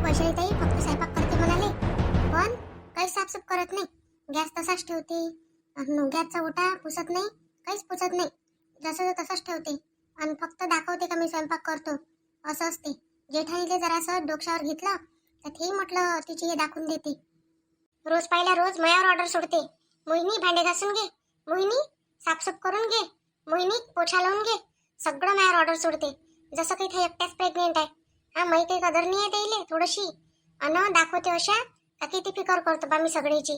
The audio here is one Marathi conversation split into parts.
वैशालीताई फक्त स्वयंपाक करते म्हणाले, पण काही साफसूफ करत नाही. गॅस तसाच ठेवते, गॅसचा ओटा पुसत नाही, काहीच पुसत नाही, जसं तसंच ठेवते आणि फक्त दाखवते का मी स्वयंपाक करतो, असं असते. जेठानीले जरासं डोक्यावर घेतलं तर ते म्हटलं तिची हे दाखवून देते. रोज पाहिला रोज मयावर ऑर्डर सोडते. मोहिनी भांडे घासून घे, मोहिनी साफसूफ करून घे, मोहिनी पोछा लावून घे, सगळं मयावर ऑर्डर सोडते. जसं काही ते एकट्याच प्रेग्नेंट आहे. हा, माही काही कदर नाही आहे त्याइले थोडीशी, अन दाखवते अशा का किती फिकर करतो बा मी सगळ्याची.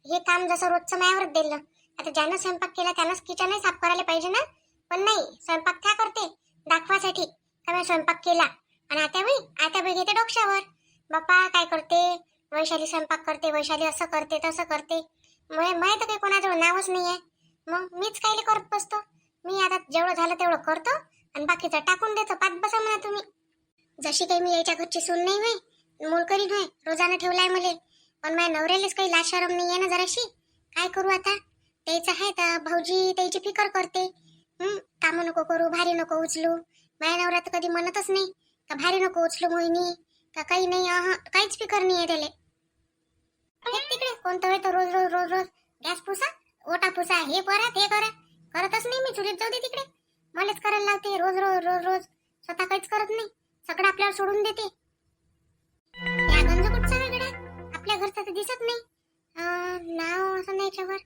हे काम जसं रोजचं मायावरच दिलं. आता ज्यानं स्वयंपाक केला त्यानंच किचनही साफ करायला पाहिजे ना. पण नाही, स्वयंपाक त्या करते दाखवासाठी का मी स्वयंपाक केला. आणि आता घेते डोक्यावर. बाप्पा काय करते, वैशाली स्वयंपाक करते, वैशाली असं करते तसं करते. मैं तर काही कोणाजवळ नावच नाही आहे. मग मीच कायले करत बसतो. मी आता जेवढं झालं तेवढं करतो आणि बाकीचं टाकून देतो. पाच बसा म्हणा तुम्ही. जशी काही मी याच्या घरची सून नाही होय, मोलकरी होय, रोजानं ठेवलाय मले. पण माझ्या नवऱ्यालाच काही लाज शरम नाही आहे ना जराशी. काय करू आता, त्याचं आहे तर भाऊजी त्याची फिकर करते. कामं नको करू, भारी नको उचलू. माझ्या नवरा तर कधी म्हणतच नाही का भारी नको उचलू मोहिनी, का काही नाही. काहीच फिकर नाही आहे त्याला. तिकडे कोणतं वेळ तर रोज रोज रोज रोज गॅस पुसा, ओटा पुसा, हे करा ते करा. करतच नाही मी, चुलीत जाऊ दे तिकडे. मलाच करायला लावते रोज रोज रोज रोज. स्वतः काहीच करत नाही, सगळं आपल्यावर सोडून देते. या गंज कुठचा वेगळा, आपल्या घरचा तर दिसत नाही. नाव असं नाही याच्यावर.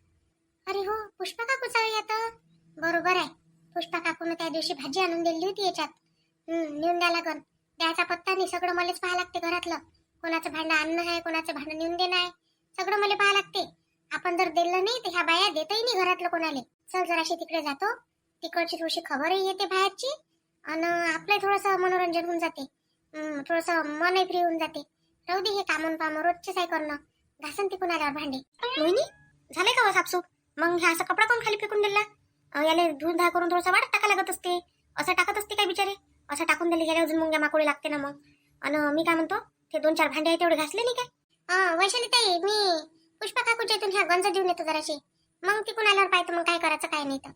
अरे हो, पुष्पा काकूचा येतं. बरोबर आहे, पुष्पा काकून त्या दिवशी भाजी आणून दिली होती याच्यात. नेऊन द्या लागन. द्यायचा पत्ता नाही, सगळं मलाच पाहा लागते घरातलं. कोणाचं भांडं आणणं आहे, कोणाचं भांडं नेऊन देणं आहे, सगळं मला पाहा लागते. आपण जर दिलं नाही तर ह्या बाया देतही नाही घरातलं कोणाला. चल जराशी तिकडे जातो, तिकडची थोडीशी खबरही येते बाहेरची आणि आपलं थोडंसं मनोरंजन होऊन जाते. थोडंसं मनही फ्री होऊन जाते. राहू दे हे कामून पाम रोजचेच आहे करणं. घासन तिकून आल्यावर भांडे. मोहिनी झाले का साफसूफ? मग ह्या असा कपडा कोण खाली फेकून दिला? याला धुवून धाय करून थोडंसं वाढत टाका लागत असते. असं टाकत असते काय बिचारे? असं टाकून दिले गेले अजून मुंग्या माकोळी लागते ना मग. आणि मी काय म्हणतो, ते 2-4 भांडे आहे तेवढे घासले नाही काय? वैशाली ताई, मी पुष्पा काकूच्या इथून ह्या गंज देऊन येतो जराशी. मग तिकून आल्यावर पाहतो मग काय करायचं काय नाही तर.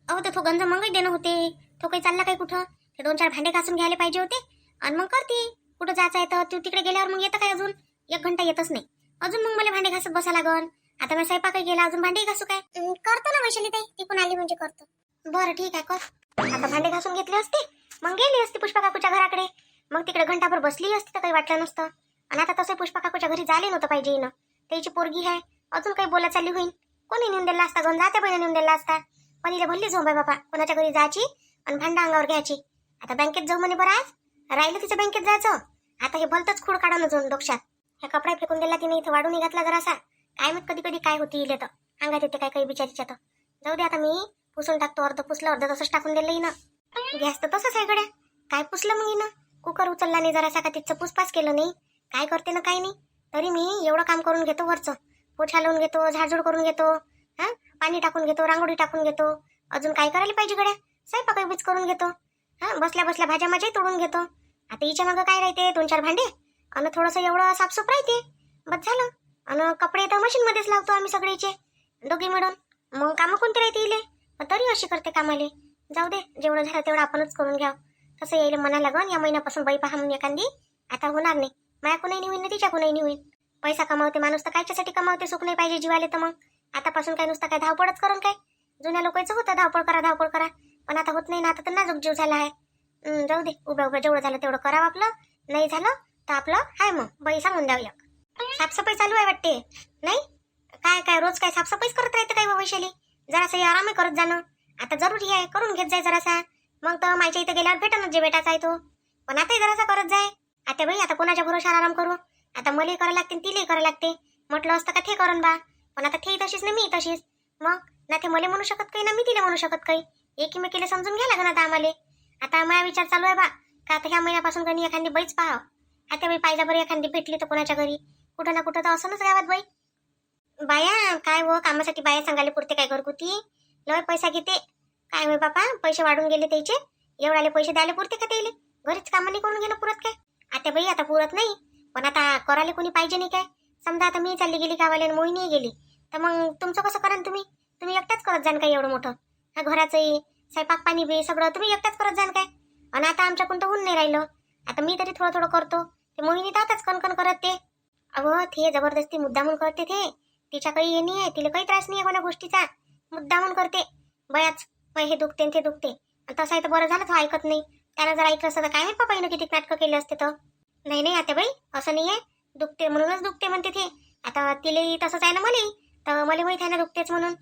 अहो तर तो गंज मगही देणं होते. तो काही चालला काही कुठं? ते 2-4 भांडे घासून घ्यायला पाहिजे होते आणि मग करते. कुठं जायचं आहे तर तू तिकडे गेल्यावर मग येतं काय अजून? 1 घंटा येतच नाही अजून. मग मला भांडे घासत बसा लागन. आता मी स्वयंपाकही गेला, अजून भांडे घासू काय? करतो ना वैशाली ताई, तिकून आली म्हणजे करतो. बरं ठीक आहे कर. आता भांडे घासून घेतले असते मग गेली असती पुष्पा काकूच्या घराकडे. मग तिकडे घंटाभर बसली असती तर काही वाटलं नसतं. आणि आता तसं पुष्पा काकूच्या घरी झाले नव्हतं पाहिजे ना. त्याची पोरगी आहे, अजून काही बोला चालली होईल. कोणी नेऊन दिला असता, गंज जाते बहिणी नेऊन दिला असता. पण हिला भल्ली झोंब आहे बाबा, कोणाच्या घरी जायची आणि भांडा अंगावर घ्यायची. आता बँकेत जाऊ म्हणे बरं, आज राहिलं तिचं बँकेत जायचं. आता हे भलतंच खूड काढा जाऊन डोक्यात. हे कपडा फेकून दिला तिने, इथं वाढून घातला जरासा. काय मग कधी कधी काय होती इले तर अंगात येते काय काही बिचारीच्या तर. जाऊ दे आता, मी पुसून टाकतो. अर्ध पुसलं अर्ध तसंच टाकून दिलं हिनं. गॅस तर तसंच आहे गड्या. काय पुसलं मग हिनं? कुकर उचलला नाही जरासा का तिचं पुसपास केलं नाही. काय करते ना काही नाही. तरी मी एवढं काम करून घेतो वरचं. पोछा लावून घेतो, झाडझूड करून घेतो, पाणी टाकून घेतो, रांगोळी टाकून घेतो. अजून काय करायला पाहिजे गड्या? स्वयंपाक बीच करून घेतो. बसल्या बसल्या भाज्या माझ्याही तोडून घेतो. आता हिच्या मागं काय राहते, 2-4 भांडे आणि थोडंसं एवढं साफसूफ राहते, बस झालं. आणि कपडे तर मशीनमध्येच लावतो आम्ही सगळेचे दोघे मिळून. मग कामं कोणते राहते इले? तरी अशी करते कामाले. जाऊ दे, जेवढं झालं तेवढं आपणच करून घ्यावं. तसं यायला म्हणा लागन या महिन्यापासून बाई पहा म्हणून एखादी. आता होणार नाही, माया कुणाही नाही होईल ना तिच्या कुणाही नाही होईल. पैसा कमावते माणूस तर कायच्यासाठी कमावते? सुख नाही पाहिजे जीवाले तर मग आतापासून काय नुसतं काय धावपळच करून काय? जुन्या लोकांचं होतं धावपळ करा धावपळ करा, पण आता होत नाही ना. आता तर नाजूक जीव झाला आहे. जाऊ दे, उभ्या उभ्या जेवढं झालं तेवढं करावं आपलं. नाही झालं तर आपलं हाय मग बाई सांगून द्यावं. साफसफाई चालू आहे वाटते नाही? काय काय रोज काय साफसफाईच करत राहते काय वैशाली? जरासा आरामही करत जाणं आता जरुरी आहे. करून घेत जाय जरासा, मग तर माझ्या इथं गेल्यावर भेटणच जे भेटायचा आहे तो. पण आताही जरासा करत जाय. आता बाई आता कोणाच्या भरोशावर आराम करू? आता मलाही करायला लागते तिलाही करायला लागते. म्हटलं असतं का ते करण बा, पण आता ते तशीच ना मी तशीच. मग ना ते मला म्हणू शकत काही ना मी तिला म्हणू शकत काही. एकीमेकीला समजून घ्या लागेल आता आम्हाला. आता माझा विचार चालू आहे बा का आता ह्या महिन्यापासून काही एखादी बाईच पाहावं. आता बाई पाहिजे बरं एखादी भेटली तर कोणाच्या घरी कुठं ना कुठं तर असंच गावात बाई. बाया काय हो, कामासाठी बाया सांगायला पुरते काय घरगुती? लय पैसा घेते काय होय बापा, पैसे वाढून गेले त्याचे. एवढाले पैसे द्यायला पुरते का त्याला? घरीच कामं नाही करून घेणं पुरत काय? आता बाई आता पुरत नाही, पण आता करायला कोणी पाहिजे नाही काय? समजा आता मी चालली गेली गावाला, मोहिनी गेली, तर मग तुमचं कसं करा? तुम्ही एकटाच करत जाण काय एवढं मोठं? हा घराचंही स्वयंपाक पाणी बी सगळं तुम्ही एकटाच करत जाण काय? आणि आता आमच्याकडून तर होऊन नाही राहिलं. आता मी तरी थोडं थोडं करतो, ते मोहिनी तातच कणकण करत ते. अहो ते जबरदस्ती मुद्दामून करते ते. तिच्या काही हे नाही आहे, तिला काही त्रास नाही आहे कोणा गोष्टीचा. मुद्दामून करते बयाच. मग हे दुखते आणि ते दुखते. आणि तसं आहे तर बरं झालं, तो ऐकत नाही. त्यानं जर ऐकलं असतं तर काय माहित पप्पाईनं किती नाटकं केले असते तर. नाही नाही आता बाई असं नाही आहे. दुखते म्हणूनच दुखते म्हणते ते. आता तिलाही तसंच आहे ना, मला तर मला माहित आहे ना दुखतेच म्हणून.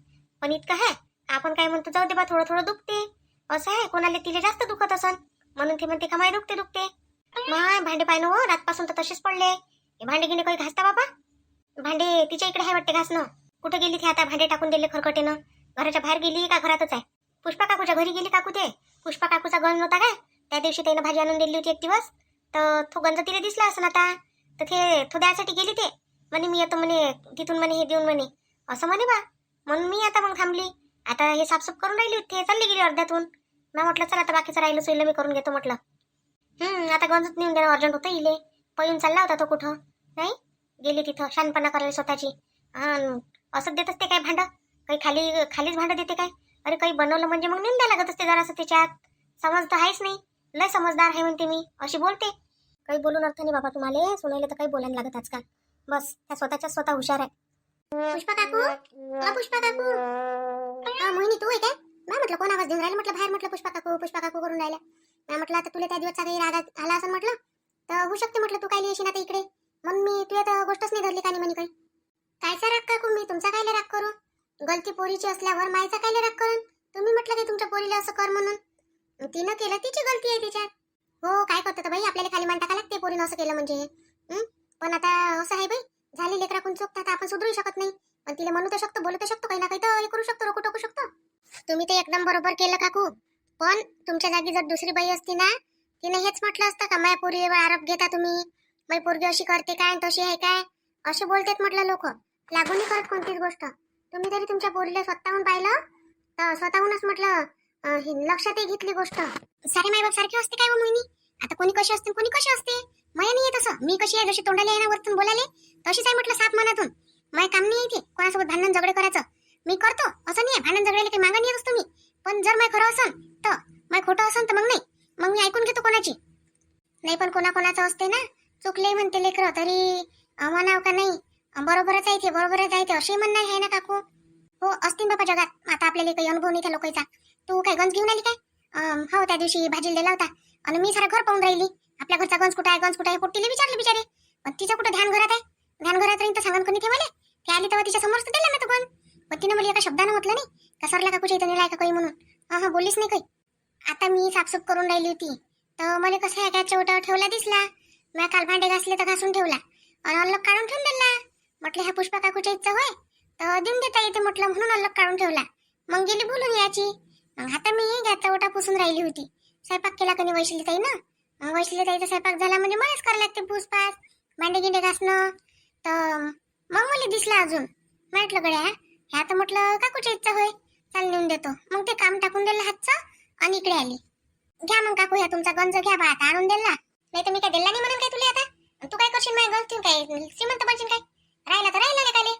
पण इतकं आहे आपण काय म्हणतो, जाऊ दे बा थोडं थोडं दुखते असं आहे. कोणाला तिला जास्त दुखत असन म्हणून ते म्हणते का माय दुखते दुखते. माय भांडे पाहिनं हो रातपासून तर तसेच पडले. हे भांडे गिंडे काही घासता बाबा? भांडे तिच्या इकडे आहे वाटते घासणं. कुठं गेली ती आता? भांडे टाकून दिले खरकटेनं. घराच्या बाहेर गेली का घरातच आहे? पुष्पा काकूच्या घरी गेली काकू ते. पुष्पा काकूचा गंज नव्हता काय त्या दिवशी, त्यानं भाजी आणून दिली होती एक दिवस, तर तो गंज तिला दिसला असं आता. तर ते तो द्यासाठी गेली ते म्हणे मी येतो म्हणे तिथून म्हणे हे देऊन म्हणे असं म्हणे बा. म्हणून मी आता मग थांबली. आता हे साफसूफ करून राहिली होती, चालली गेली अर्ध्यातून. मी म्हटलं चला आता बाकीचं राहिलं सोयलं मी करून घेतो म्हटलं. आता गंजच नेऊन देणं अर्जंट होतं इले. पळून चालला होता तो कुठं नाही. गेली तिथं शानपणा करायला स्वतःची. असं देत असते काय भांडं? काही खालीच भांडं देते काय? अरे काही बनवलं म्हणजे मग नेऊन द्यायला लागत असते जरासं त्याच्यात. समज तर आहेच नाही. लय समजदार आहे म्हणते मी अशी बोलते. काही बोलून अर्थ नाही बाबा तुम्हाला. सुनायला तर काही बोलायला लागत आजकाल. बस त्या स्वतः हुशार आहे. पुष्पा काकू, पुष्पा काकू. मोहिनी तू आहे काय? मी म्हटलं कोण आवाज देऊन राहिला, म्हटलं बाहेर, म्हटलं पुष्पा काकू करून राहिला. मी म्हटलं आता तुला त्या दिवसचा काही राग आला असं म्हटलं तर होऊ शकते म्हटलं तू काय येशील आता इकडे. मग मी तुला तर गोष्टच नाही धरली का नाही म्हणे काही. कायचा राग काकू? मी तुमचा कायला राग करू? गलती पोरीची असल्यावर मायचा कायला राग करून? तुम्ही म्हटलं की तुमच्या पोरीला असं कर म्हणून. तिनं केलं, तिची गलती आहे तिच्यात. हो काय करतो तर बाई, आपल्याला खाली मान टाका लागते पोरीनं असं केलं म्हणजे. पण आता असं आहे बाई, झाले लेकराकून चुकतात आपण सुधरू शकत नाही. पण तिला म्हणू तर शकतो, बोलू तर शकतो, काही ना काही तर हे करू शकतो, रोखू टोकू शकतो. तुम्ही ते एकदम बरोबर केलं काकू. पण तुमच्या जागी जर दुसरी बाई असती ना, तिने हेच म्हटलं असतं का माझ्या पोरीवर आरोप घेता तुम्ही, माझी पोरगी अशी करते काय तशी आहे काय, असे बोलतेत म्हटलं लोक. लागून नाही करत कोणतीच गोष्ट. तुम्ही तरी तुमच्या पोरीला स्वतःहून पाहिलं तर स्वतःहूनच म्हटलं लक्षातही घेतली गोष्ट. सारे मायबाप सारखे असते काय हो मोहिनी? आता कोणी कशी असते कोणी कशी असते. माया नाही आहे तसं. मी कशी आहे, जशी तोंडाली आहे ना वरतून बोलाले तशीच आहे म्हटलं साफ मनातून. माय काम नाही इथे कोणासोबत भांडण झगडे करायचं. मी करतो असं नाही, भांडण झगड्याला काही मागा नाही असतो मी. पण जर माय खरं असन तर, माय खोटं असन तर मग नाही, मग मी ऐकून घेतो कोणाची. नाही पण कोणाकोणाचं असते ना, चुकले म्हणते लेकरं तरी म्हणाव का नाही बरोबरच आहे ते, बरोबरच आहे ते असे म्हणणं आहे ना काकू. हो असतील बाबा जगात. आता आपल्याला काही अनुभव नाही त्या लोकांचा. तू काय गंज घेऊन आली काय? हो त्या दिवशी भाजीला दिला होता आणि मी सारा घर पाहून राहिली. आपल्या घरचा गंज कुठं आहे पोट्टीला विचारले बिचारे. पण तिचं कुठं ध्यान घरात आहे? ध्यान घरात राहील तर सांगन कोणी ते मला. ते आली तेव्हा तिच्या समोरच दिला ना तो गंज. पण तिने मला एका शब्दानं म्हटलं नाही का सरला काकूच्या इथं नेलाय का काही म्हणून. हा बोललीच नाही काही. आता मी साफसूफ करून राहिली होती तर मला कसं आहे गॅसच्या ओटावर ठेवला दिसला. मी काल भांडे घासले तर घासून ठेवला आणि अलग काढून ठेवून दिला. म्हटलं ह्या पुष्पा काकूच्या इथं होय तर देऊन देता येते म्हटलं, म्हणून अलग काढून ठेवला. मग गेली बोलून याची. मग आता मी गॅसचा ओटा पुसून राहिली होती. स्वयंपाक केला कधी वैशिलीताई ना. मग वैशिलीताईचा स्वयंपाक झाला म्हणजे मलाच करायला लागते पूसपास, भांडे गिंडे घासणं. तर मग मला दिसला अजून. म्हटलं गड्या ह्या तर म्हटलं काकूच्या इच्छा होय, चाल नेऊन देतो. मग ते काम टाकून दिलं हातचं आणि इकडे आली. घ्या मग काकू ह्या तुमचा गंज घ्या बा, आता आणून दिला. नाही तर मी काय दिला नाही म्हणून काय तुला आता. तू काय करशील माझ्या गंज, काय श्रीमंत बनशील काय? राहिला तर राहिला लेकाले.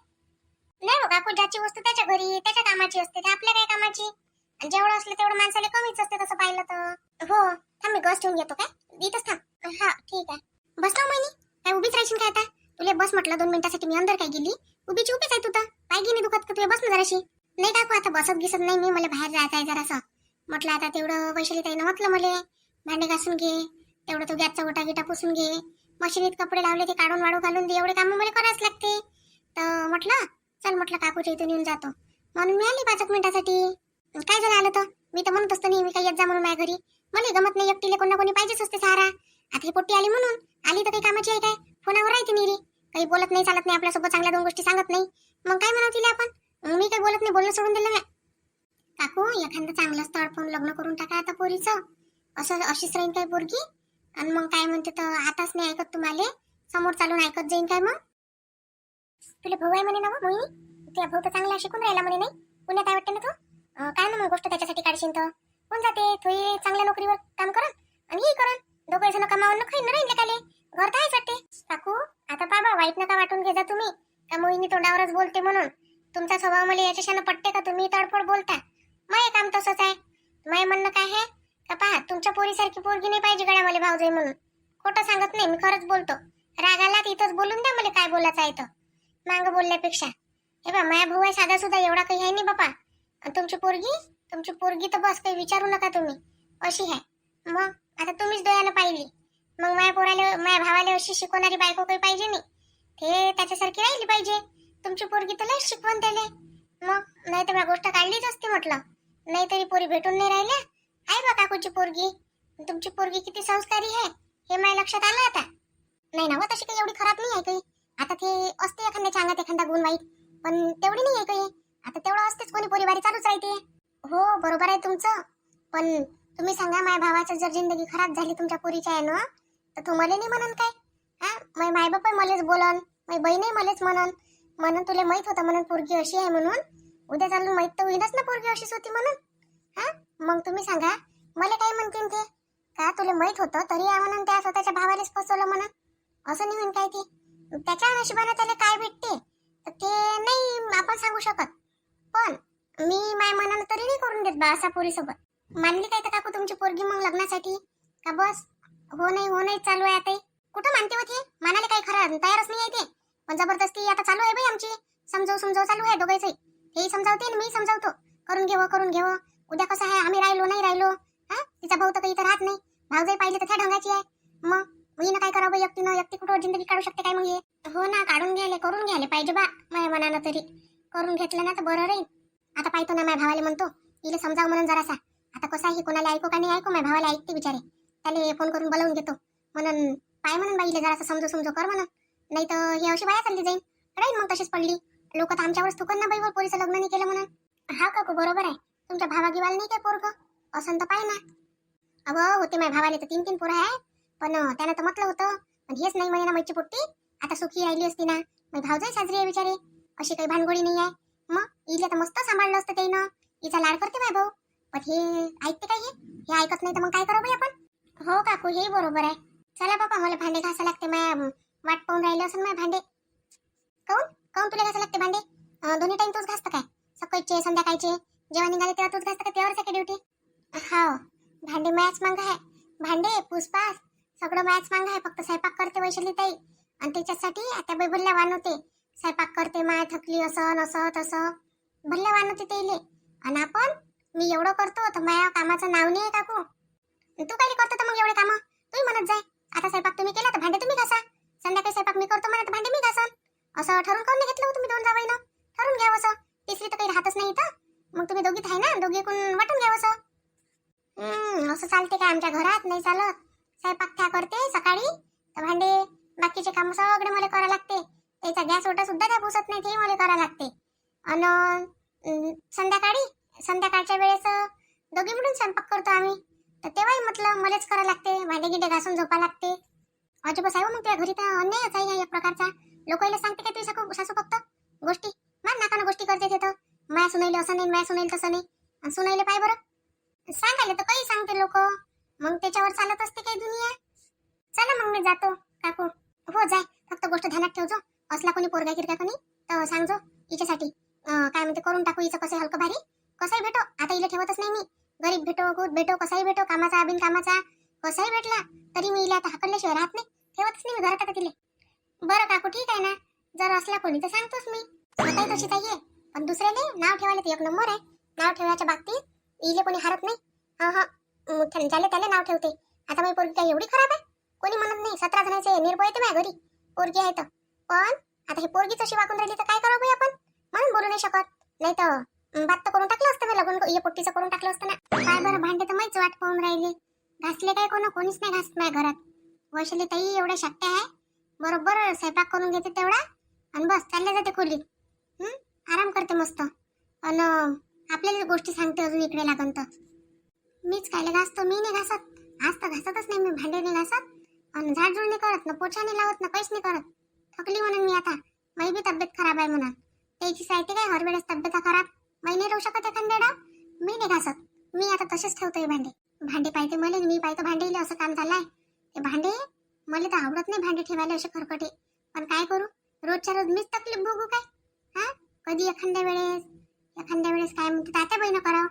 नाही हो काकू, ज्याची वस्तू त्याच्या घरी त्याच्या कामाची असते, ते आपल्या काय कामाची. आणि जेवढं असलं तेवढं माणसाला कमीच असते तसं पाहिलं तर. हो थांब मी गस ठेवून घेतो. काय इथंच थांब. हा ठीक आहे. बस ना महिनी, काय उभीच राहशील काय आता? तुला बस म्हटलं 2 मिनिटासाठी, मी अंदर काय गेली? उभीच आहे तू तर. पाय गी नाही दुखत का तुला? बस ना जराशी. नाही काकू आता बसत गिसत नाही मी, मला बाहेर जायचं आहे जरासं. म्हटलं आता तेवढं वैशालीताईनं म्हटलं मला भांडे घासून घे, तेवढं तू गॅसचा ओटा गिटा पुसून घे, मशीनीत कपडे लावले ते काढून वाळू घालून दे, एवढे कामं मला करायच लागते. तर म्हटलं चल म्हटलं काकूच्या इथून येऊन जातो. म्हणून मी आली 5 मिनिटासाठी. काय झालं आलं तर? मी तर म्हणत असतो नेहमी काही येत जा म्हणून माझ्या घरी. मला गमत नाही, एकटीला कोण ना कोणी पाहिजेच असते सहारा. आता ही पोट्टी आली म्हणून आली तर काही कामाची आहे काय? फोनावर राहते निरी, काही बोलत नाही चालत नाही आपल्यासोबत, चांगल्या 2 गोष्टी सांगत नाही. मग काय म्हणावं तिला आपण? मी काही बोलत नाही, बोलणं सोडून दिलं मी. काकू एखादं चांगलं स्थळ पाहून लग्न करून टाका आता पोरीचं. असं अशीच राहीन काय पोरगी? आणि मग काय म्हणते तर आताच नाही ऐकत तुम्हाला, समोर चालून ऐकत जाईन काय मग? तुला भाऊ आहे म्हणे ना मोहिनी, तुझ्या भाऊ तर चांगला शिकून राहिला म्हणे नाही पुण्यात आहे वाटते ना तू. काय ना मग गोष्ट त्याच्यासाठी काढशील तर कोण जाते, थोडी चांगल्या नोकरीवर काम करन आणि ही करन, दोघे जण कमावून खाईन राहील काले, घर तर आहेच वाटते. काकू आता बाबा वाईट नका वाटून घे जा तुम्ही, का मोहिनी तोंडावरच बोलते म्हणून. तुमचा स्वभाव मला याच्याशानं पटते का? तुम्ही तडफड बोलता. मग काम तसंच आहे. मग म्हणणं काय आहे का पहा, तुमच्या पोरीसारखी पोरगी नाही पाहिजे गड्या मला भाऊ जाई म्हणून. खोटं सांगत नाही, मी खरंच बोलतो. रागाला इथंच बोलून द्या मला काय बोलायचं आहे तर, मांग बोलल्यापेक्षा. हे बा माझा भाऊ आहे साधा सुद्धा, एवढा काही आहे नाही बापा. आणि तुमची पोरगी तर बस काही विचारू नका तुम्ही, अशी आहे. मग आता तुम्हीच डोळ्यानं पाहिली. मग माझ्या भावाला अशी शिकवणारी बायको काही पाहिजे नाही, ते त्याच्यासारखी राहिली पाहिजे. तुमची पोरगी तर लय शिकवण त्याले. मग नाही तर गोष्ट काढलीच असती म्हटलं. नाही तरी पोरी भेटून नाही राहिल्या. आहे बा काकूची पोरगी. तुमची पोरगी किती संस्कारी आहे हे माझ्या लक्षात आलं आता. नाही ना, तशी काही एवढी खराब नाही आहे काही. आता ते असते एखाद्याच्या अंगात एखादा गुण वाईट, पण तेवढी नाही आहे काही. आता तेवढं असतेच, कोणी पोरीबारी चालूच राहते. हो बरोबर आहे तुमचं, पण तुम्ही सांगा माझ्या भावाचं जर जिंदगी खराब झाली तुमच्या पोरीच्या आहे ना, तर तू मला नाही म्हणन काय? हा, माझे मायबाप मलाच बोलन, माझी बहीणही मलाच म्हणून तुला माहित होतं म्हणून पोरगी अशी आहे म्हणून. उद्या चालून माहित तर होईनच ना पोरगी अशीच होती म्हणून. हा, मग तुम्ही सांगा मला काय म्हणतील ते? का तुला माहित होतं तरी या म्हणून त्या स्वतःच्या भावालाच फसवलं म्हणून? असं नाही होईन काय ते? त्याच्या नशिबाने त्याला काय भेटते ते नाही आपण सांगू शकत. पण मी माझ्या मनानं तरी नाही करून देत बा असा पोरीसोबत. मानली काय तर काकू तुमची पोरगी मग लग्नासाठी? का बस हो नाही चालू आहे आता? कुठं मानते होते? मानायला काही खरं तयारच नाही आहे ते, पण जबरदस्ती आता चालू आहे बाई आमची. समजाव चालू आहे दोघांचंही. हेही समजावते आणि मी समजावतो. करून घेव. उद्या कसं आहे, आम्ही राहिलो नाही राहिलो, हा तिचा भाऊ तर काही इथं राहत नाही. भाऊजाई पाहिजे तर त्या ढंगाची आहे. मग मी काय करावं एकटीनं? एकटी कुठं जिंदगी काढू शकते काय मग हे? हो ना, करून घ्यायला पाहिजे बा माझ्या मनानं तरी. करून घेतलं ना तर बरं राहील. आता पाहतो ना माझ्या भावाला म्हणतो, हिला समजाव म्हणून जरासा. आता कसं आहे, कोणाला ऐकू का नाही ऐकू, माझ्या भावाला ऐकते बिचारे. त्याला फोन करून बोलावून घेतो म्हणून पाय म्हणून बाईला जरासा समजू कर म्हणून. नाही तर हे अशी बाया चालली जाईल, राहील मग तशीच पडली. लोक तर आमच्यावरच थुकन ना बाईवर पोरीचं लग्न नाही केलं म्हणून. हा काकू बरोबर आहे, तुमच्या भावागिवाला नाही काय पोरग असं तर पाय ना. अव होते माझ्या भावाले तर 3 पोरं आहे, पण त्यानं तर म्हटलं होतं, पण हेच नाही म्हणे ना मैची पोट्टी. आता सुखी राहिली असती ना, माझी भावजाई साजरी आहे बिचारे, अशी काही भानगोडी नाही आहे. मग हिला तर मस्त सांभाळलं असतं त्यानं. हिचा लाड करते माझा भाऊ, पण हे ऐकते काय? हे ऐकत नाही तर मग काय करावं आपण? हो काकू हे बरोबर आहे. चला बाबा मला भांडे घासा लागते, माझ्या वाट पाहून राहिले असं माझे भांडे. काऊन तुला घासा लागते भांडे? दोन्ही टाइम तूच घासतं काय? सकाळचे संध्याकाळचे जेव्हा निघाले तेव्हा तूच घासतं का? तेव्हाच आहे का ड्युटी? हा, भांडे मॅच मांग आहे. भांडे पुसपास सगळं मॅच मांग आहे. फक्त स्वयंपाक करते वैशाली ताई, आणि त्याच्यासाठी आता बाई भल्ल्या वानवते. स्वयंपाक करते, माय थकली असं नसं तसं भल्ल्या वानवते ते. आणि आपण मी एवढं करतो तर माझ्या कामाचं नाव नाही आहे काकू. तू काही करतो तर मग एवढे कामं तुम्ही म्हणत जाय. आता स्वयंपाक तुम्ही केला तर भांडे तुम्ही घासा, संध्याकाळी स्वयंपाक मी करतो म्हणत भांडे मी घासन. असं ठरून काऊन नाही घेतलं तुम्ही 2 जावईनं? ठरून घ्यावं असं. तिसरी तर काही राहतच नाही इथं. मग तुम्ही दोघीत आहे ना, दोघी एकूण वाटून घ्यावं असं. असं चालते का आमच्या घरात? नाही चालत. स्वयंपाक त्या करते सकाळी, तर भांडे बाकीचे काम सगळे मला करावं लागते. त्याचा गॅस ओटा सुद्धा त्या पुसत नाही, ते मला करावं लागते. आणि संध्याकाळच्या वेळेस दोघी मिळून स्वयंपाक करतो आम्ही, तर तेव्हाही म्हटलं मलाच करावं लागते. भांडे गिंडे घासून झोपा लागते. अजिबात आहे मग त्या घरी तर अन्यायच आहे एक प्रकारचा. लोकांना सांगते काय तुझी सासू फक्त गोष्टी मान नाकानं गोष्टी करते तिथं. माया सुनाईले असं नाही, माया सुनाईले तसं नाही. आणि सुनाईले पाय बरं सांगायला तर काही सांगते लोक, मग त्याच्यावर चालत असते काही दुनिया. चला मग मी जातो काकू. हो जाय, फक्त गोष्ट ध्यानात ठेवजो. असला कोणी पोरगा गिरगा कोणी तर सांगजो हिच्यासाठी. काय म्हणते करून टाकू हिचं कसं हलकं भारी. कसंही भेटो, आता हिला ठेवतच नाही मी. गरीब भेटो गुद भेटो कसाही भेटो, कामाचा बिनकामाचा कसाही भेटला तरी मी हिला आता हाकलल्याशिवाय राहत नाही. ठेवतच नाही मी घरात आता तिले. बरं काकू ठीक आहे ना, जर असला कोणी तर सांगतोच मी. स्वतःही तशीच आहे, पण दुसऱ्याने नाव ठेवायला ते 1 नंबर आहे. नाव ठेवायच्या बाबतीत इले कोणी हारत नाही. ज्याला त्याला नाव ठेवते. आता माझी पोरगी काय एवढी खराब आहे? कोणी म्हणत नाही. 17 जणांचे निर्भय येते माझ्या घरी पोरगी आहे तर. पण आता हे पोरगीच अशी वागून राहिली तर काय करावं बाई आपण? म्हणून बोलू नाही शकत. नाही तर बात तर करून टाकलं असतं मी, लग्न ये पोट्टीचं करून टाकलं असतं ना. काय बरं भांडे तर माहीच वाट पाहून राहिले. घासले काय कोणीच नाही घासत माझ्या घरात. वैशाली ताई एवढ्या शाट्या आहे, बरोबर स्वयंपाक करून घेते तेवढा आणि बस चालल्या जाते खोलीत. आराम करते मस्त. आणि आपल्याला गोष्टी सांगते अजून इकडे लागून तर. मीच कायला घासतो? मी नाही घासत. आज तर घासतच नाही मी, भांडे नाही घासत आणि झाडझूड नाही करत ना, पोछा नाही लावत ना, काहीच नाही करत. थकली म्हणून मी आता. माझी बी तब्येत खराब आहे म्हणून. त्याची साहित्य काय हर वेळेस तब्येत खराब मी नाही राहू शकत एखाद्या. मी नाही घासत. मी आता तसेच ठेवतोय भांडे पाहिजे मला, मी पाहतो भांडे असं काम झालंय. ते भांडे मला तर आवडत नाही भांडे ठेवायला असे खरकटे. पण काय करू, रोजच्या रोज मीच तकलीफ भोगू काय? हा, कधी एखाद्या वेळेस काय म्हणते तात्या बाईनं करावं,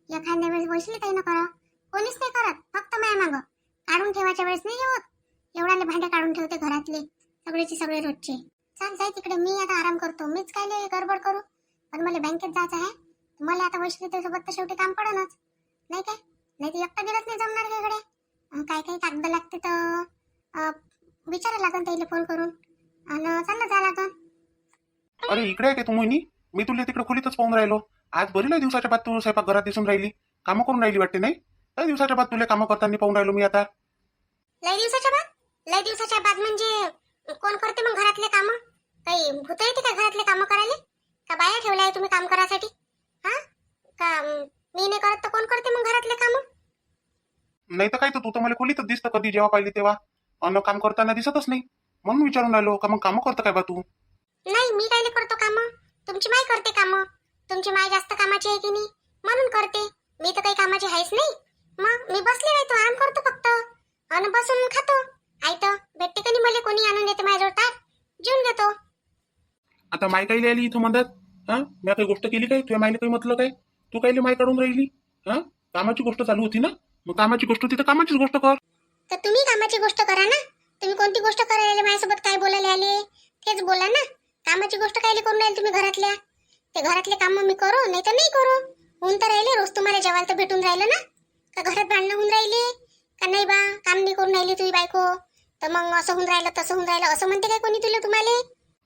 एखाद्या वेळेस वैशाली ताईनं करावं. कोणीच नाही करत, फक्त माया मागं काढून ठेवायच्या वेळेस नाही होत. एवढाले भांडे काढून ठेवते घरातले सगळेचे सगळे रोजचे. चाल जाय तिकडे, मी आता आराम करतो. मीच काय लय गडबड करू, पण मला बँकेत जायचं आहे. मला आता वैशाली सोबत तर शेवटी काम पडणच नाही काय. नाही तर एकटा गेलंच नाही जमणार का इकडे. काय काय कागद लागते तर विचारायला लागेल त्याला फोन करून आणि चाललं जा लागन. अरे इकडे आहे का तू मोहिनी? मी तुला तिकडे खोलीतच पाहून राहिलो. आज बरी लय दिवसाच्या बाद तू स्वयंपाक घरात दिसून राहिली, कामं करून राहिली वाटते नाही? लय दिवसाच्या बाद तुला कामं करताना पाहून राहिलो मी आता. लय दिवसाच्या बाद म्हणजे कोण करते मग घरातले काम? काही भूत येते का घरातले काम करायला? का बाया ठेवल्या तुम्ही काम करायसाठी? हा का मी नाही करत तर कोण करते मग घरातले काम? नाही तर काय, तर तू तर मला खोलीतच दिसतं कधी जेव्हा पाहिली तेव्हा, अन्न काम करताना दिसतच नाही. म्हणून विचारून राहिलो का मग कामं करतं काय बा तू? नाही मी काय करतो काम, तुमची माय करते काम. तुमची माय जास्त कामाची आहे की नाही म्हणून करते. मी तर काही कामाची आहेच नाही. मग मी बसले राहतो, आराम करतो फक्त आणि बसून खातो. आई तर भेटते का नाही मला, कोणी आणून देते माझ्याजवळ ताट, जेवून घेतो. आता माय कायली आली इथं मधात? हा, मी काही गोष्ट केली काय? तुझ्या मायला काही म्हटलं काय? तू कायले माय काढून राहिली? हा, कामाची गोष्ट चालू होती ना, मग कामाची गोष्ट होती तर कामाचीच गोष्ट कर. तर तुम्ही कामाची गोष्ट करा ना. तुम्ही कोणती गोष्ट करायला आले माझ्यासोबत, काय बोलायला आले तेच बोला ना. कामाची गोष्ट कायले करून राहिले तुम्ही घरातल्या? ते घरातले काम मी करू नाही तर नाही करू. होऊन तर राहिले रोज तुम्हाला जेवायला तर भेटून राहिलं ना. का घरात भांडणं होऊन राहिले का नाही बा? काम नाही करून राहिली तुझी बायको तर मग असं होऊन राहिलं तसं होऊन राहिलं असं म्हणते काय कोणी तुला? तुम्हाला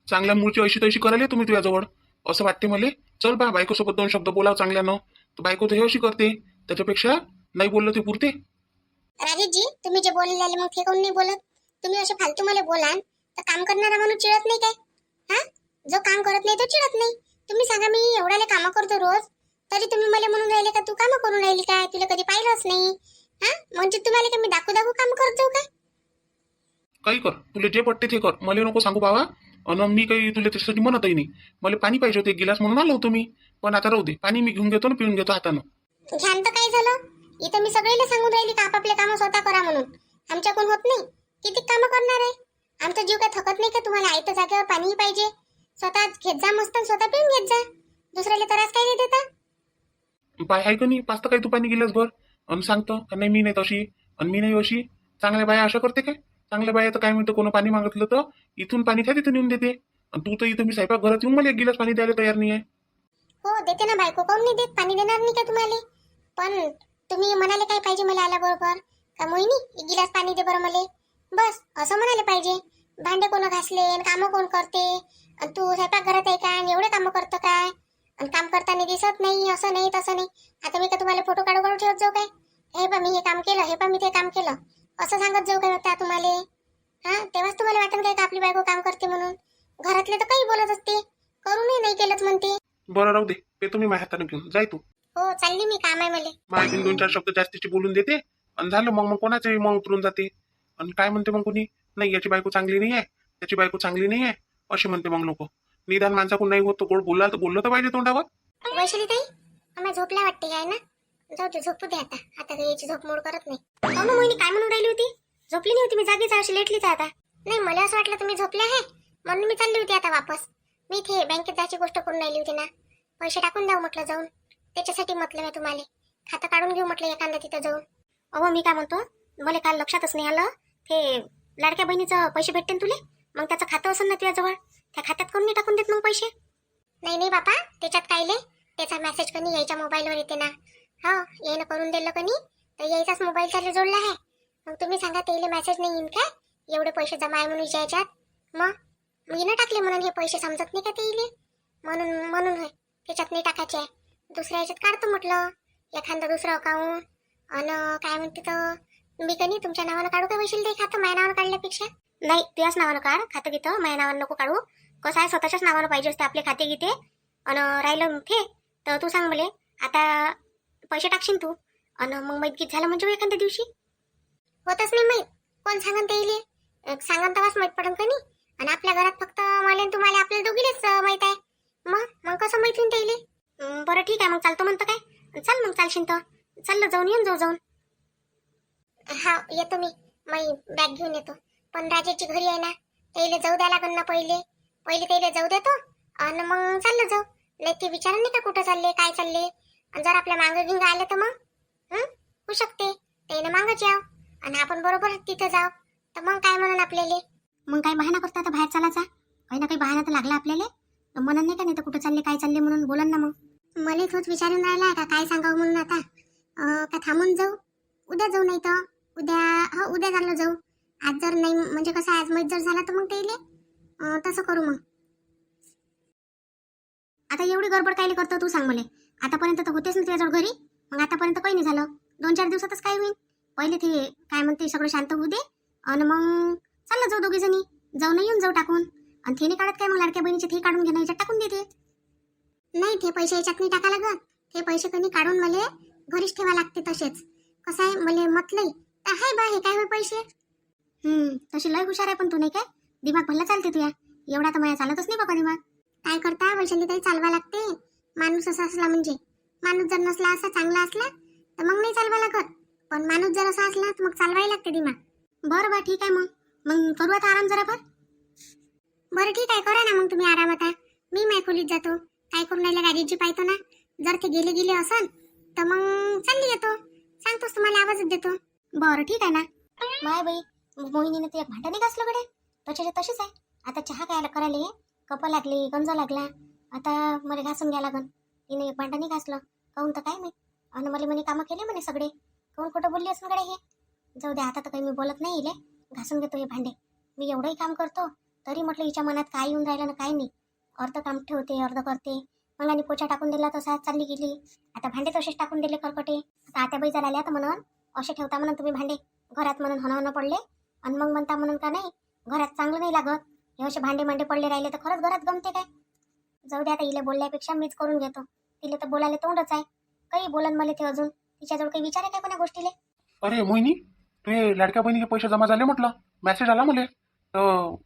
चांगल्या मूळची अशी तशी करायला तुम्ही तुझ्याजवळ असं वाटते मला. चल बा, बायकोसोबत दोन शब्द बोलाव चांगल्यानं. तर बायको तर हे अशी करते, त्याच्यापेक्षा नाही बोललं ते पुरते. राजेशजी तुम्ही जे बोलायला आले मग ते कोण नाही बोलत. तुम्ही असे फालतू मला बोलान तर काम करणारा माणूस चिडत नाही काय? हा, जो काम करत नाही तो चिडत नाही. तुम्ही सांगा, मी एवढ्याला कामं करतो रोज, तरी तुम्ही मला म्हणून राहिले का तू कामं करून राहिली काय? तुला कधी पाहिलंच नाही. हा, म्हणजे तुम्हाला का मी दाखवू दाखवू काम करत जाऊ काय? काही कर, तुला जे पटते ते कर, मला नको सांगू बाबा. अन मी काही तुला त्याच्यासाठी म्हणतही नाही. मला पाणी पाहिजे होते, एक गिलास म्हणून आलो होतो मी. पण आता राहू दे, पाणी मी घेऊन घेतो ना, पिऊन घेतो हातानं. घ्यान तर काय झालं? इथं मी सगळ्याला सांगून राहिली का आपापले कामं स्वतः करा म्हणून. आमच्याकडून होत नाही. किती कामं करणार आहे? आमचा जीव काय थकत नाही का तुम्हाला? आयत्या जागेवर पाणीही पाहिजे. स्वतः घेत जा मस्त, स्वतः पिऊन घेत जा. दुसऱ्याला त्रास काय देत देता? बाय आहे का नाही? पाचतं काय तू पाणी गिलास भर आणि सांगतं का नाही मी नाही तशी आणि मी नाही अशी. चांगल्या बाया अशा करते काय? चांगल्या बाया तर काय म्हणतं, कोण पाणी मागितलं तर इथून पाणी त्या तिथून येऊन देते. आणि तू तर इथं मी स्वयंपाक घरात येऊन मला एक गिलास पाणी द्यायला तयार नाही आहे. हो देते ना बायको, काऊन नाही देत? पाणी देणार नाही का तुम्हाला? पण तुम्ही म्हणाले काय पाहिजे मला आल्याबरोबर का मोहिनी एक गिलास पाणी दे बरं मला, बस असं म्हणाले पाहिजे. भांडे कोण घासले आणि कामं कोण करते? आणि तू स्वयंपाक घरात आहे का आणि एवढे कामं करतो काय? आणि काम करताना दिसत नाही, असं नाही तसं नाही. आता मी का तुम्हाला फोटो काढू काढू ठेवत जाऊ काय? हे बा मी हे काम केलं, हे बा मी ते काम केलं असं सांगत जाऊ काय आता तुम्हाला? हा, तेव्हाच तुम्हाला वाटत काय का आपली बायको काम करते म्हणून? घरातले तर काही बोलत असते, करूनही नाही केलंच म्हणते. बरं राहू दे, ते तुम्ही माझ्या हाताने घेऊन जाय. तू हो चालली मी, काम आहे मला. माझ्या दोन चार शब्द जास्तीचे बोलून देते आणि झालं. मग मग कोणाचे मग उतरून जाते आणि काय म्हणते मग कुणी, नाही याची बायको चांगली नाही आहे, त्याची बायको चांगली नाही आहे असे म्हणते मग लोक. निदान माणसाकडून नाही होत तो गोड बोलला तर बोललं तर पाहिजे तोंडावर. वैशाली ताई आम्हाला झोपल्या वाटते काय ना? जाऊ दे, झोपू दे आता. आता काही याची झोप मोड करत नाही. हो ना मोहिनी, काय म्हणून राहिली होती? झोपली नाही होती मी, जागीच अशी लेटलीच आता. नाही मला असं वाटलं तुम्ही झोपले आहे म्हणून मी चालली होती आता वापस. मी इथे बँकेत जायची गोष्ट करून राहिली होती ना, पैसे टाकून द्याव म्हटलं जाऊन, त्याच्यासाठी म्हटलं मी तुम्हाला. खातं काढून घेऊ म्हटलं एखादा तिथं जाऊन. अहो मी काय म्हणतो, मला काल लक्षातच नाही आलं, ते लाडक्या बहिणीचं पैसे भेटते ना तुले, मग त्याचं खातं असेल ना तुझ्याजवळ, त्या खात्यात कोण नाही टाकून देत मग पैसे? नाही नाही बापा, त्याच्यात कायले, त्याचा मेसेज कनी यायच्या मोबाईलवर येते ना. हो यायनं करून दिलं कनी तर यायचाच मोबाईल त्याला जोडला आहे. मग तुम्ही सांगा त्याला मेसेज नाही येईन काय एवढे पैसे जमा आहे म्हणून याच्यात? मग मी न टाकले म्हणून हे पैसे समजत नाही का ते? म्हणून म्हणून होय, त्याच्यात नाही टाकायचे आहे. दुसऱ्या याच्यात काढतो म्हटलं एखादं दुसरं अकाउंट. आणि काय म्हणते तर मी कनी तुमच्या नावानं काढू का वैशील ते खातं माझ्या नावानं काढल्यापेक्षा? नाही तुझ्याच नावानं काढ खातं घेतं, माझ्या नावानं नको काढू. कसं आहे स्वतःच्याच नावानं पाहिजे असते आपले खाते घेते. आणि राहिलं ते तर तू सांग मला, आता पैसे टाकशील तू आणि मग माहीत गीत झालं म्हणजे एखाद्या दिवशी होतच नाही माहीत. कोण सांगन ते येईल? सांगन तेव्हाच माहीत पडन का नाही. आणि आपल्या घरात फक्त मला आणि तुम्हाला आपल्या दोघीलाच माहीत आहे. मग मग कसं माहीत होईन ते येईल? बरं ठीक आहे मग चालतो म्हणतं काय? चल मग चालशील तर चाललं जाऊन येऊन जाऊ जाऊन. हा येतो मी, मी बॅग घेऊन येतो. पण राजेची घरी आहे ना, त्याला जाऊ द्या लागन ना. पहिले त्याला जाऊ देतो आणि मग चाललं जाऊ. नाही ते विचारा नाही का कुठं चालले काय चालले. आणि जर आपल्या मागं घेऊन आलं तर मग होऊ शकते त्यानं मागच याव आणि आपण बरोबर तिथं जाऊ. तर मग काय म्हणून आपल्याला? मग काय बहाना करता आता बाहेर चालायचा? काही ना काही बहाना तर लागला आपल्याला. तर म्हणून नाही का, नाही तर कुठं चालले काय चालले म्हणून बोलन ना मग. मला तोच विचारून राहिला का काय सांगावं म्हणून आता. का थांबून जाऊ? उद्या जाऊ, नाही तर उद्या चाललो जाऊ. आज जर नाही म्हणजे कसं आज माहीत जर झाला तर मग ते तसं करू मग. आता एवढी गडबड कायले करतो तू, सांग मला. आतापर्यंत तर होतेच ना तुझ्याजवळ घरी. मग आतापर्यंत काही नाही झालं. 2-4 दिवसातच काय होईल. पहिले ते काय म्हणते सगळं शांत होऊ दे आणि मग चाललं जाऊ दोघी जणी. जाऊन येऊन जाऊ टाकून. आणि ते नाही काढत काय मग लाडक्या बहिणीचे ते काढून घेणं याच्यात टाकून देते. नाही ते पैसे याच्यात नाही टाका लागत. ते पैसे कधी काढून मला घरीच ठेवा लागते तसेच. कसं आहे मला म्हटलंय तर हाय बा हे काय होय पैसे. तशी लय हुशार आहे पण तू, नाही काय? दिमाग भल्ला चालते तुया. एवढा तर माझ्या चालतच नाही बाबा दिमाग. काय करता वैशाली ताई, चालवा लागते. माणूस असा असला म्हणजे. माणूस जर नसला असा चांगला असला तर मग नाही चालवा लागत. पण माणूस जर असा असला तर मग चालवायला लागते दिमाग. बरं बा ठीक आहे मग करू आता आराम जरा. बरं ठीक आहे, करा ना मग तुम्ही आराम आता. मी माझ्या खोलीत जातो. काय करून राहिल्या गाडीची पाहतो ना. जर ते गेले असन तर मग चालली येतो. सांगतोस तुम्हाला, आवाजच देतो. बरं ठीक आहे ना. माय बाई, मोहिनीने ते एक भांडा नाही घासलं कडे. तसेच तशीच आहे. आता चहा काय करायला कप लागली, गंज लागला. आता मला घासून घ्या लागन. तिने एक भांडा नाही घासलं काहून तर काय मी. आणि मला म्हणे कामं केले म्हणे सगळे. काहून खोटं बोलली असं कडे हे. जाऊ दे आता तर काही मी बोलत नाही इले. घासून घेतो हे भांडे. मी एवढंही काम करतो तरी म्हटलं हिच्या मनात काय येऊन राहिलं ना काय नाही. अर्ध काम ठेवते, अर्ध करते. मग आणि पोछा टाकून दिला तसा चालली गेली. आता भांडे तसेच टाकून दिले करकटे. आता आत्याबाई जर आल्या तर म्हणून असे ठेवता म्हणून तुम्ही भांडे घरात म्हणून होणं पडले. आणि मग म्हणता म्हणून का नाही घरात चांगलं नाही लागत. हे असे भांडे पडले राहिले तर खरंच घरात गमते काय. जाऊ दे आता हिला बोलल्यापेक्षा मीच करून घेतो. तिला तर बोलायला तोंडच आहे. काही बोलन मला ते अजून. तिच्याजवळ काही विचार आहे काय कोण्या गोष्टीले. अरे मोहिनी, तुझे लाडक्या बहिणीचे पैसे जमा झाले म्हटलं. मेसेज आला मुले.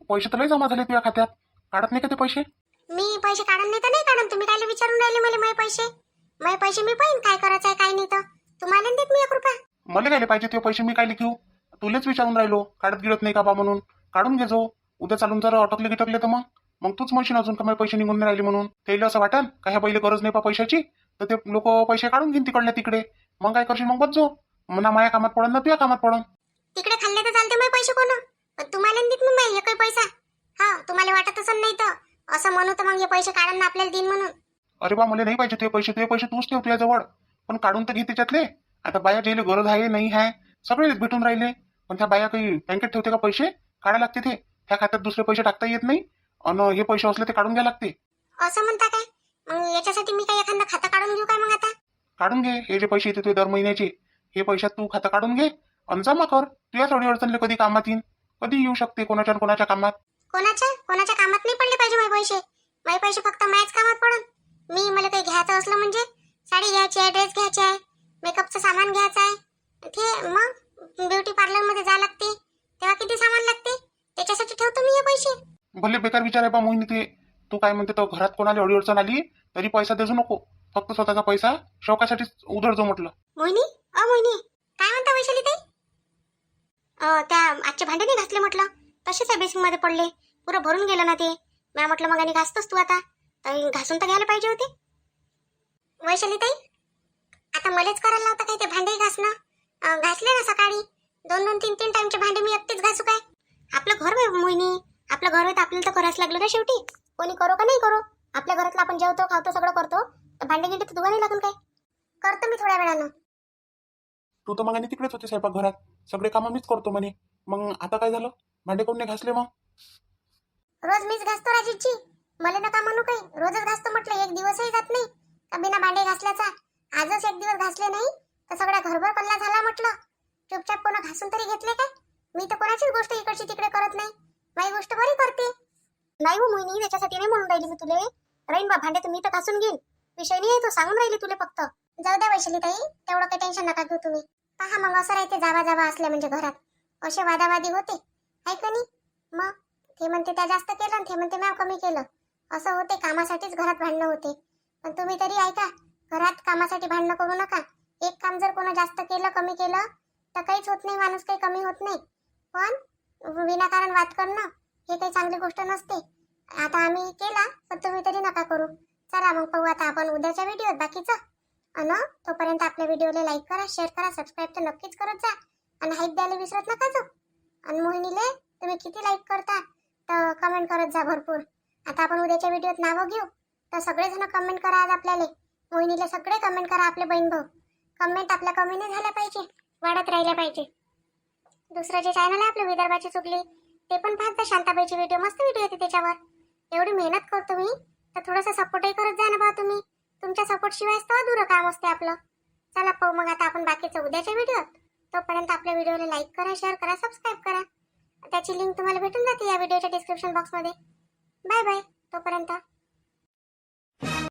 पैसे तर लय जमा झाले तुझ्या खात्यात. काढत नाही का ते पैसे? मी पैसे काढून नाही तर नाही काढून. तुम्ही काय विचारून राहिले मला माझे पैसे मी पाहिन काय करायचं आहे काय नाही. तर तुम्हाला देत मी 1 रुपया. मला काय पाहिजे ते पैसे, मी काय घेऊ? तुलेच विचारून राहिलो. काढत गिळत नाही का बा म्हणून. काढून घे जो. उद्या चालून जर अटकले गिटकले तर मग तूच म्हणशील अजून का मला पैसे निघून नाही राहिले म्हणून. त्याला असं वाटन का ह्या पहिले गरज नाही पा पैशाची, तर ते लोक पैसे काढून घेईन तिकडल्या तिकडे. मग काय करशील? मग बघ म्हणा माझ्या कामात पडन ना तुझ्या कामात पडन. तिकडे खाल्ले तर चालते माझे पैसे कोण. पण तुम्हाला देत मी माझे काही पैसा. हा तुम्हाला वाटत असेल नाही तर असं म्हणू तर मग हे पैसे काढून ना आपल्याला देईन म्हणून. अरे बा मला नाही पाहिजे ते पैसे तूच ठेव तुझ्याजवळ. पण काढून तर घे त्याच्यातले. आता बाया ज्याला गरज आहे नाही आहे सगळेच भेटून राहिले. पण त्या बाया काही बँकेत ठेवते का पैसे? काढायला लागते ते. त्या खात्यात दुसरे पैसे टाकता येत नाही. आणि हे पैसे असले ते काढून घ्या लागते. असं म्हणता काय? मग याच्यासाठी मी काय एखादा खाता काढून घेऊ काय मग आता? काढून घे. हे जे पैसे येते तुझे दर महिन्याचे, हे पैशात तू खातं काढून घे आणि जमा कर. तुझ्या थोडी अडचणले कधी कामात येईन. कधी येऊ शकते कोणाच्या कामात. कोणाच्या कामात नाही पडले पाहिजे माझे पैसे फक्त माझ्याच कामात पडून. मला काही घ्यायचं असलं म्हणजे साडी घ्यायची आहे, ड्रेस घ्यायचे आहे, मेकअपचं सामान घ्यायचं आहे. ते मग ब्युटी पार्लर मध्ये जा लागते. तेव्हा किती सामान लागते त्याच्यासाठी ठेवतो मी हे पैसे. भले बेकार विचार आहे बा मोहिनी ते. तू काय म्हणते तर घरात कोणाला एवढी अडचण आली तरी पैसा देऊ नको. फक्त स्वतःचा पैसा शौकासाठी उधळजो म्हटलं. मोहिनी काय म्हणता वैशाली ताई? त्या आजचे भांडे नाही घासले म्हटलं. तसेच आहे बेसिंग मध्ये पडले. पुरं भरून गेलं ना ते. मी म्हटलं मग आणि घासतोस तू आता. तर घासून तर घ्यायला पाहिजे होते. वैशाली ताई आता मलाच करायला लावता काय ते भांडे घासणं? घासले ना सकाळी 2-2, 3-3 टाइमचे भांडे मी एकटेच घासू काय? आपलं घर आहे मोहिनी. आपलं घर आहे तर आपल्याला तर करायच लागलं ना शेवटी. कोणी करो का नाही करो. आपल्या घरातलं आपण जेवतो खावतो सगळं करतो. तर भांडे गेले तर दुकाने लागून काय? करतो मी थोड्या वेळानं. तू तर मग आणि तिकडेच होते स्वयंपाक घरात. सगळे कामं मीच करतो म्हणे. मग आता काय झालं? भांडे कोण नाही घासले मग? रोज मीच घासतो राजीची. मला नका म्हणू काही. रोजच घासतो म्हटलं. एक दिवसही जात नाही का बिना भांडे घासल्याचा. आजच एक दिवस घासले नाही तर सगळ्या घरभर कल्ला झाला म्हटलं. चुपचाप कोणा घासून तरी घेतले काय? मी तर कोणाचीच गोष्ट इकडची तिकडे करत नाही. माझी गोष्ट बरी करते. नाही हो मोहिनी, त्याच्यासाठी नाही म्हणून राहिली मी तुले. राहीन बा भांडे तर मी तर घासून घेईन. विषय नाही तो सांगून राहिली तुले फक्त. जाऊ द्या वैशाली ताई, तेवढं काही टेन्शन नका घेऊ तुम्ही. पहा मग असं राहते जावा असल्या म्हणजे घरात असे वादावादी होते आहे का नाही. मग ते म्हणते त्या जास्त केलं आणि ते म्हणते मी कमी केलं. असं होते. कामासाठीच घरात भांडणं होते. पण तुम्ही तरी ऐका, घरात कामासाठी भांडणं करू नका. एक काम जर कोणा जास्त केलं कमी केलं तर काहीच होत नाही. माणूस काही कमी होत नाही. पण विनाकारण वाद करणं हे काही चांगली गोष्ट नसते. आता आम्ही केला पण तुम्ही तरी नका करू. चला मग पाहू आता आपण उद्याच्या व्हिडिओत बाकीचं. आणि तोपर्यंत आपल्या व्हिडिओला लाईक करा, शेअर करा, सबस्क्राईब तर नक्कीच करत जा. आणि हाईप द्यायला विसरत नका जाऊ. आणि मोहिनीले तुम्ही किती लाईक करता तर कमेंट करत जा भरपूर. आता आपण उद्याच्या व्हिडिओत नावं घेऊ तर सगळेजण कमेंट करा आज आपल्याला. मोहिनीला सगळे कमेंट करा आपले बहीण भाऊ. कमेंट आपल्या कमी नाही झाल्या पाहिजे, वाढत राहिल्या पाहिजे. दुसरं जे चॅनल आहे आपलं विदर्भाची चुगली ते पण पाहत जा. शांताबाईची व्हिडिओ मस्त व्हिडिओ येते त्याच्यावर. एवढी मेहनत करतो मी तर थोडंसं सपोर्टही करत जा ना बा तुम्ही. तुमच्या सपोर्ट शिवाय तर अधुरं काम असते आपलं. चला पाहू मग आता आपण बाकीचं उद्याच्या व्हिडिओत. तोपर्यंत आपल्या व्हिडिओला लाईक करा, शेअर करा, सबस्क्राईब करा. त्याची लिंक तुम्हाला भेटून जाते या व्हिडिओच्या डिस्क्रिप्शन बॉक्समध्ये. बाय बाय तोपर्यंत.